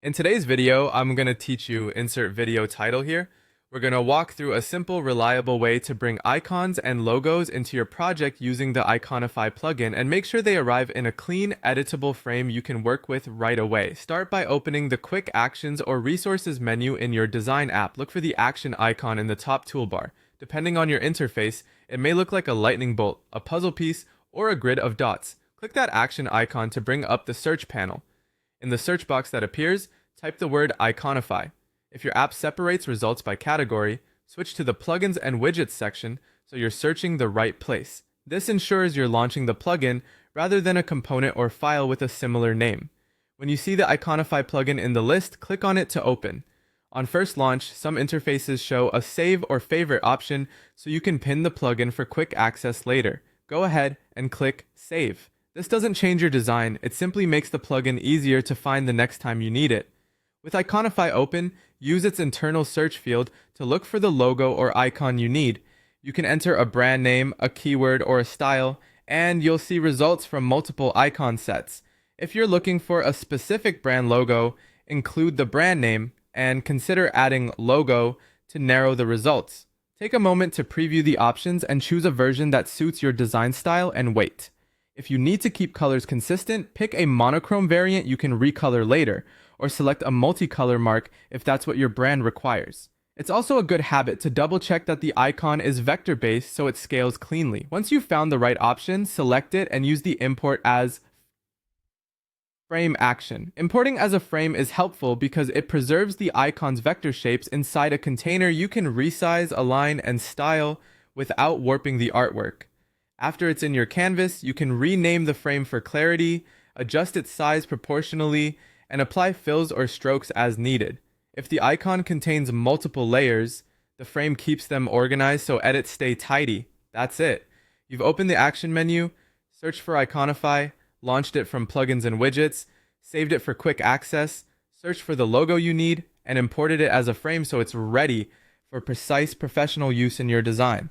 In today's video, I'm going to teach you insert video title here. We're going to walk through a simple, reliable way to bring icons and logos into your project using the Iconify plugin and make sure they arrive in a clean, editable frame you can work with right away. Start by opening the Quick Actions or Resources menu in your design app. Look for the action icon in the top toolbar. Depending on your interface, it may look like a lightning bolt, a puzzle piece, or a grid of dots. Click that action icon to bring up the search panel. In the search box that appears, type the word Iconify. If your app separates results by category, switch to the Plugins and Widgets section so you're searching the right place. This ensures you're launching the plugin rather than a component or file with a similar name. When you see the Iconify plugin in the list, click on it to open. On first launch, some interfaces show a Save or Favorite option so you can pin the plugin for quick access later. Go ahead and click Save. This doesn't change your design, it simply makes the plugin easier to find the next time you need it. With Iconify open, use its internal search field to look for the logo or icon you need. You can enter a brand name, a keyword, or a style, and you'll see results from multiple icon sets. If you're looking for a specific brand logo, include the brand name and consider adding logo to narrow the results. Take a moment to preview the options and choose a version that suits your design style and wait. If you need to keep colors consistent, pick a monochrome variant you can recolor later, or select a multicolor mark if that's what your brand requires. It's also a good habit to double check that the icon is vector-based so it scales cleanly. Once you've found the right option, select it and use the import as frame action. Importing as a frame is helpful because it preserves the icon's vector shapes inside a container you can resize, align, and style without warping the artwork. After it's in your canvas, you can rename the frame for clarity, adjust its size proportionally, and apply fills or strokes as needed. If the icon contains multiple layers, the frame keeps them organized so edits stay tidy. That's it. You've opened the action menu, searched for Iconify, launched it from Plugins and Widgets, saved it for quick access, searched for the logo you need, and imported it as a frame so it's ready for precise professional use in your design.